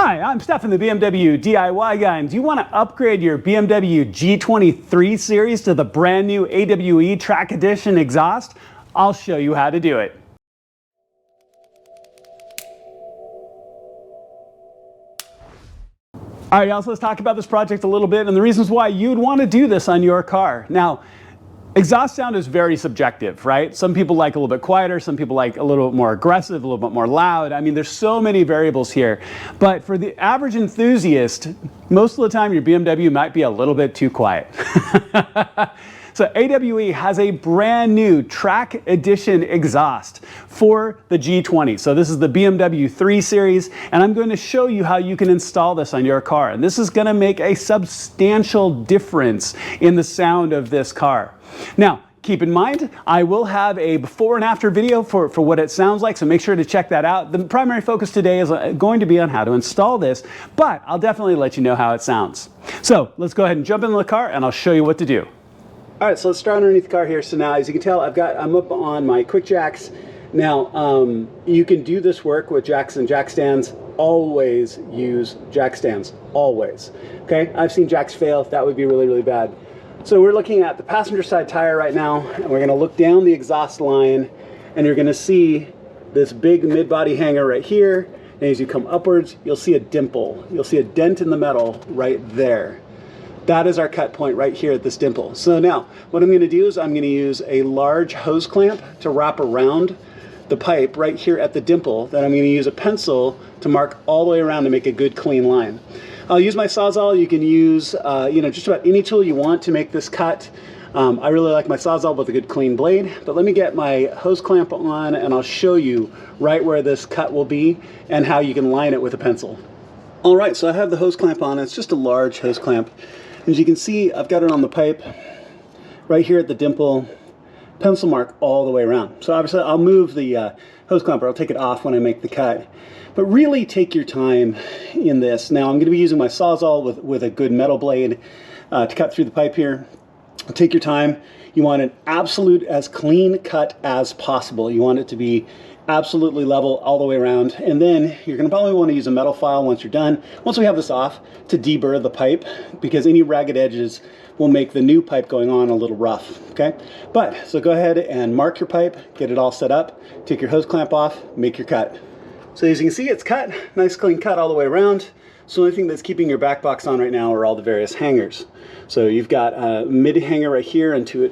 Hi, I'm Stefan, the BMW DIY guy, and do you want to upgrade your BMW G20 3 Series to the brand new AWE Track Edition exhaust? I'll show you how to do it. All right, y'all, so let's talk about this project a little bit and the reasons why you'd want to do this on your car. Now, exhaust sound is very subjective, right? Some people like a little bit quieter, some people like a little bit more aggressive, a little bit more loud. I mean, there's so many variables here. But for the average enthusiast, most of the time your BMW might be a little bit too quiet. So AWE has a brand new Track Edition exhaust for the G20. So this is the BMW 3 Series, and I'm going to show you how you can install this on your car. And this is going to make a substantial difference in the sound of this car. Now, keep in mind, I will have a before and after video for what it sounds like, so make sure to check that out. The primary focus today is going to be on how to install this, but I'll definitely let you know how it sounds. So let's go ahead and jump into the car and I'll show you what to do. All right, so let's start underneath the car here. So now, as you can tell, I'm up on my quick jacks. Now, you can do this work with jacks and jack stands. Always use jack stands, always. Okay, I've seen jacks fail. That would be really, really bad. So we're looking at the passenger side tire right now, and we're gonna look down the exhaust line, and you're gonna see this big mid-body hanger right here. And as you come upwards, you'll see a dimple. You'll see a dent in the metal right there. That is our cut point right here at this dimple. So now, what I'm gonna do is I'm gonna use a large hose clamp to wrap around the pipe right here at the dimple. Then I'm gonna use a pencil to mark all the way around to make a good clean line. I'll use my Sawzall. You can use just about any tool you want to make this cut. I really like my Sawzall with a good clean blade, but let me get my hose clamp on and I'll show you right where this cut will be and how you can line it with a pencil. All right, so I have the hose clamp on. It's just a large hose clamp. As you can see, I've got it on the pipe right here at the dimple, pencil mark all the way around. So obviously I'll move the hose clamp, or I'll take it off when I make the cut. But really take your time in this. Now I'm going to be using my Sawzall with a good metal blade to cut through the pipe here. Take your time. You want an absolute as clean cut as possible. You want it to be absolutely level all the way around. And then you're going to probably want to use a metal file once you're done. Once we have this off, to deburr the pipe, because any ragged edges will make the new pipe going on a little rough, okay? So go ahead and mark your pipe, get it all set up, take your hose clamp off, make your cut. So as you can see, it's cut, nice clean cut all the way around. So the only thing that's keeping your back box on right now are all the various hangers. So you've got a mid hanger right here and two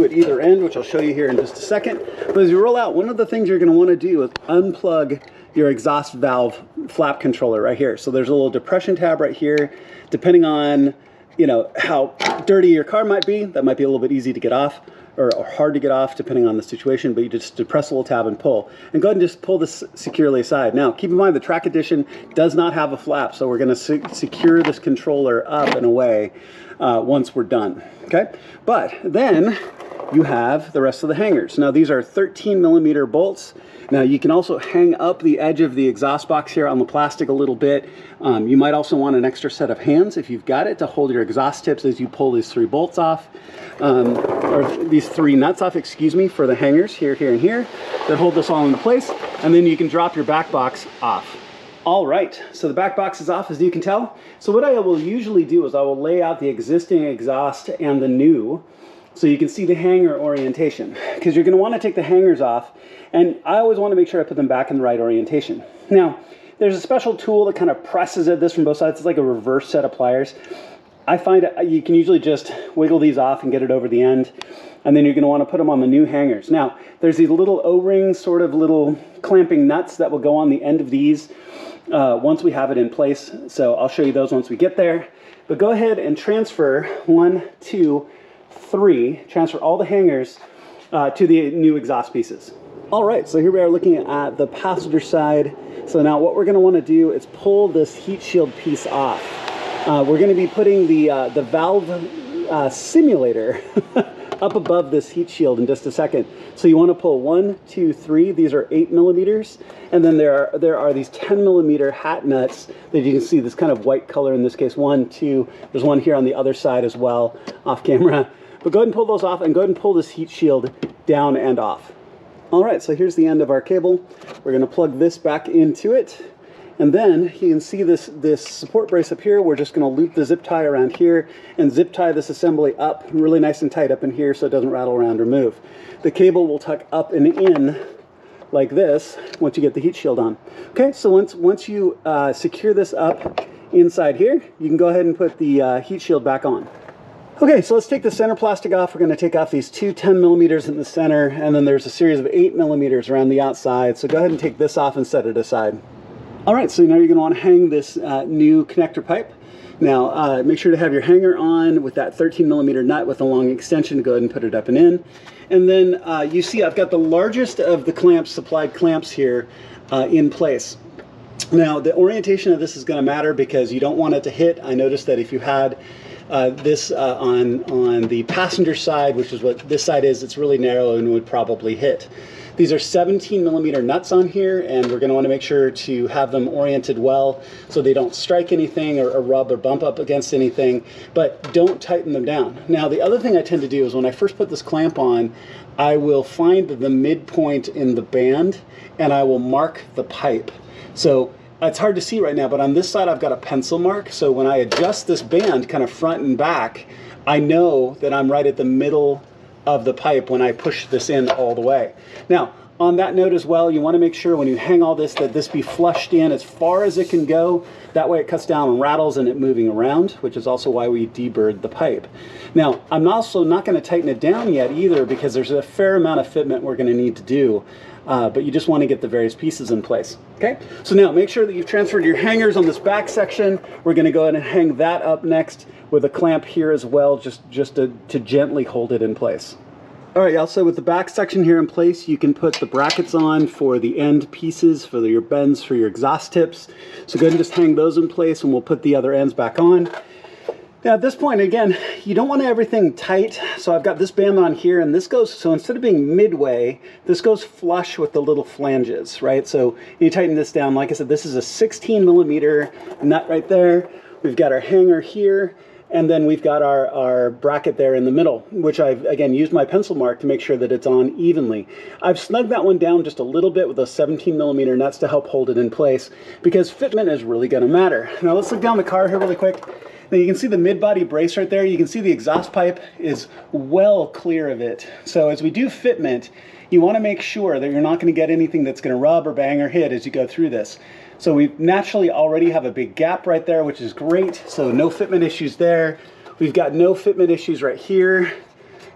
at either end, which I'll show you here in just a second. But as you roll out, one of the things you're going to want to do is unplug your exhaust valve flap controller right here. So there's a little depression tab right here. Depending on how dirty your car might be, that might be a little bit easy to get off, or hard to get off depending on the situation, but you just depress a little tab and pull. And go ahead and just pull this securely aside. Now, keep in mind the Track Edition does not have a flap, so we're gonna secure this controller up and away once we're done, okay? But then you have the rest of the hangers. Now, these are 13mm bolts. Now, you can also hang up the edge of the exhaust box here on the plastic a little bit. You might also want an extra set of hands, if you've got it, to hold your exhaust tips as you pull these three bolts off, or these three nuts off, excuse me, for the hangers here, here, and here, that hold this all into place, and then you can drop your back box off. All right, so the back box is off, as you can tell. So what I will usually do is I will lay out the existing exhaust and the new, so you can see the hanger orientation, because you're going to want to take the hangers off, and I always want to make sure I put them back in the right orientation. Now, there's a special tool that kind of presses at this from both sides. It's like a reverse set of pliers. I find you can usually just wiggle these off and get it over the end, and then you're going to want to put them on the new hangers. Now, there's these little O-rings, sort of little clamping nuts that will go on the end of these once we have it in place. So I'll show you those once we get there. But go ahead and transfer 1, 2, 3, transfer all the hangers to the new exhaust pieces. All right, so here we are looking at the passenger side. So now what we're going to want to do is pull this heat shield piece off. We're going to be putting the valve simulator up above this heat shield in just a second. So you want to pull 1, 2, 3. These are 8mm, and then there are these 10mm hat nuts that you can see this kind of white color. In this case, 1, 2. There's one here on the other side as well, off camera. But go ahead and pull those off, and go ahead and pull this heat shield down and off. All right, so here's the end of our cable. We're going to plug this back into it, And then you can see this support brace up here. We're just going to loop the zip tie around here and zip tie this assembly up really nice and tight up in here so it doesn't rattle around or move. The cable will tuck up and in like this once you get the heat shield on. Okay, so once you secure this up inside here, you can go ahead and put the heat shield back on. Okay, so let's take the center plastic off. We're going to take off these two 10 millimeters in the center, and then there's a series of 8 millimeters around the outside. So go ahead and take this off and set it aside. All right, so now you're going to want to hang this new connector pipe. Now, make sure to have your hanger on with that 13 millimeter nut with a long extension to go ahead and put it up and in. And then you see I've got the largest of the clamps, supplied clamps here in place. Now, the orientation of this is going to matter because you don't want it to hit. I noticed that if you had this on the passenger side, which is what this side is, it's really narrow and would probably hit. These are 17 millimeter nuts on here, and we're going to want to make sure to have them oriented well so they don't strike anything or rub or bump up against anything, but don't tighten them down. Now, the other thing I tend to do is when I first put this clamp on, I will find the midpoint in the band and I will mark the pipe. So it's hard to see right now, but on this side I've got a pencil mark, so when I adjust this band kind of front and back, I know that I'm right at the middle of the pipe when I push this in all the way. Now, on that note as well, you want to make sure when you hang all this that this be flushed in as far as it can go. That way it cuts down on rattles and it moving around, which is also why we deburred the pipe. Now, I'm also not going to tighten it down yet either because there's a fair amount of fitment we're going to need to do. But you just want to get the various pieces in place. Okay, so now make sure that you've transferred your hangers on this back section. We're going to go ahead and hang that up next with a clamp here as well, just to gently hold it in place. All right, y'all, so with the back section here in place, you can put the brackets on for the end pieces, for your bends, for your exhaust tips. So go ahead and just hang those in place and we'll put the other ends back on. Now at this point, again, you don't want everything tight. So I've got this band on here and this goes, so instead of being midway, this goes flush with the little flanges, right? So you tighten this down. Like I said, this is a 16 millimeter nut right there. We've got our hanger here. And then we've got our bracket there in the middle, which I've, again, used my pencil mark to make sure that it's on evenly. I've snugged that one down just a little bit with those 17 millimeter nuts to help hold it in place because fitment is really going to matter. Now let's look down the car here really quick. Now you can see the mid-body brace right there. You can see the exhaust pipe is well clear of it. So as we do fitment, you want to make sure that you're not going to get anything that's going to rub or bang or hit as you go through this. So we naturally already have a big gap right there, which is great. So no fitment issues there. We've got no fitment issues right here.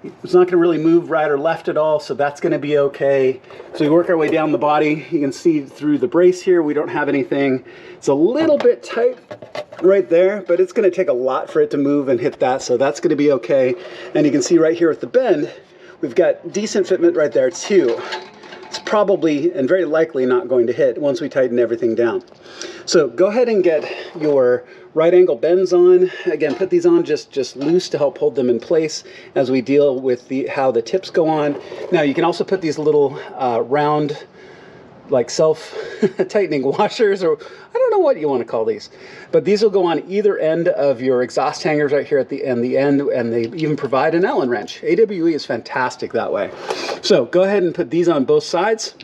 It's not going to really move right or left at all, so that's going to be okay. So we work our way down the body. You can see through the brace here, we don't have anything. It's a little bit tight right there, but it's going to take a lot for it to move and hit that, so that's going to be okay. And you can see right here with the bend, we've got decent fitment right there too. It's probably and very likely not going to hit once we tighten everything down. So go ahead and get your right angle bends on. Again, put these on just loose to help hold them in place as we deal with how the tips go on. Now you can also put these little round, like self-tightening washers, or I don't know what you want to call these, but these will go on either end of your exhaust hangers right here at the end, and they even provide an Allen wrench. AWE is fantastic that way. So go ahead and put these on both sides,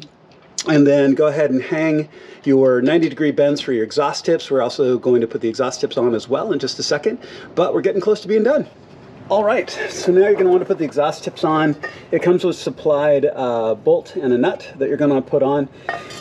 and then go ahead and hang your 90-degree bends for your exhaust tips. We're also going to put the exhaust tips on as well in just a second, but we're getting close to being done. All right, so now you're going to want to put the exhaust tips on. It comes with supplied bolt and a nut that you're going to put on.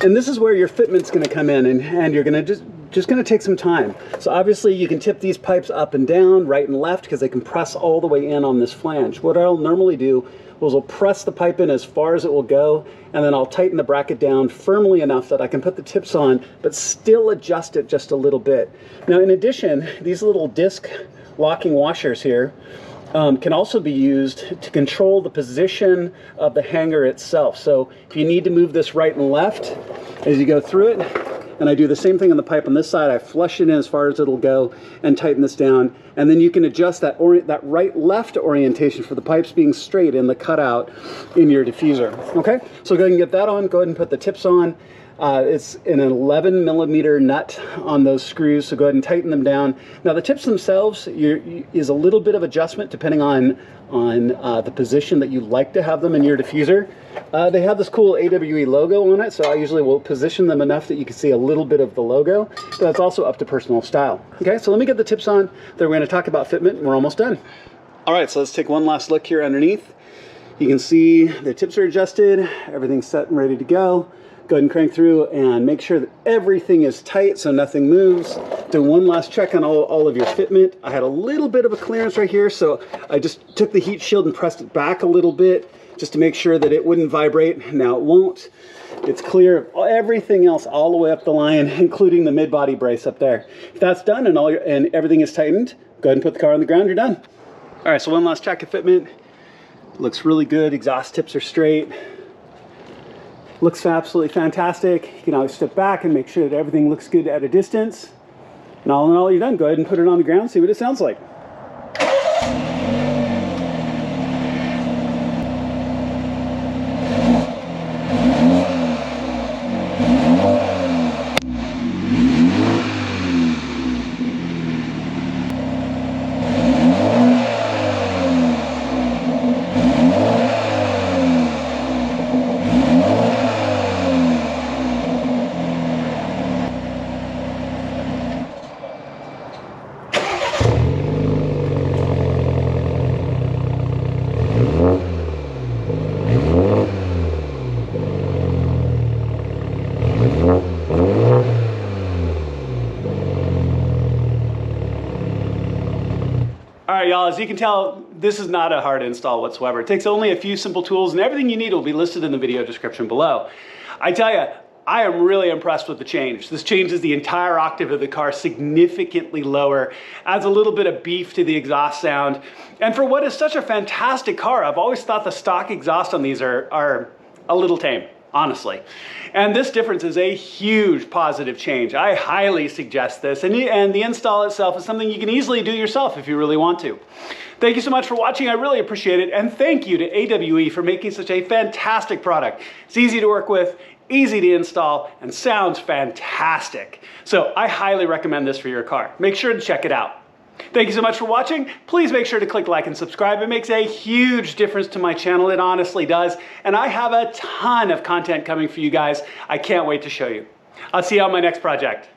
And this is where your fitment's going to come in, and you're going to just going to take some time. So obviously you can tip these pipes up and down, right and left, because they can press all the way in on this flange. What I'll normally do is I'll press the pipe in as far as it will go, and then I'll tighten the bracket down firmly enough that I can put the tips on, but still adjust it just a little bit. Now in addition, these little disc locking washers here can also be used to control the position of the hanger itself. So if you need to move this right and left as you go through it, and I do the same thing on the pipe on this side, I flush it in as far as it'll go and tighten this down, and then you can adjust that right-left orientation for the pipes being straight in the cutout in your diffuser. Okay, so go ahead and get that on, go ahead and put the tips on. It's an 11 millimeter nut on those screws, so go ahead and tighten them down. Now the tips themselves is a little bit of adjustment depending on the position that you like to have them in your diffuser. They have this cool AWE logo on it, so I usually will position them enough that you can see a little bit of the logo, but that's also up to personal style. Okay, so let me get the tips on, then we're going to talk about fitment, and we're almost done. All right, so let's take one last look here underneath. You can see the tips are adjusted, everything's set and ready to go. Go ahead and crank through and make sure that everything is tight so nothing moves. Do one last check on all of your fitment. I had a little bit of a clearance right here, so I just took the heat shield and pressed it back a little bit just to make sure that it wouldn't vibrate. Now it won't. It's clear of everything else all the way up the line, including the mid-body brace up there. If that's done and everything is tightened, go ahead and put the car on the ground, you're done. All right, so one last check of fitment. Looks really good, exhaust tips are straight. Looks absolutely fantastic. You can always step back and make sure that everything looks good at a distance. And all in all, you're done. Go ahead and put it on the ground, see what it sounds like. All right, y'all, as you can tell, this is not a hard install whatsoever. It takes only a few simple tools, and everything you need will be listed in the video description below. I tell you, I am really impressed with the change. This changes the entire octave of the car significantly lower, adds a little bit of beef to the exhaust sound. And for what is such a fantastic car, I've always thought the stock exhaust on these are a little tame, honestly. And this difference is a huge positive change. I highly suggest this, and the install itself is something you can easily do yourself if you really want to. Thank you so much for watching. I really appreciate it. And thank you to AWE for making such a fantastic product. It's easy to work with, easy to install, and sounds fantastic. So I highly recommend this for your car. Make sure to check it out. Thank you so much for watching. Please make sure to click like and subscribe. It makes a huge difference to my channel. It honestly does. And I have a ton of content coming for you guys. I can't wait to show you. I'll see you on my next project.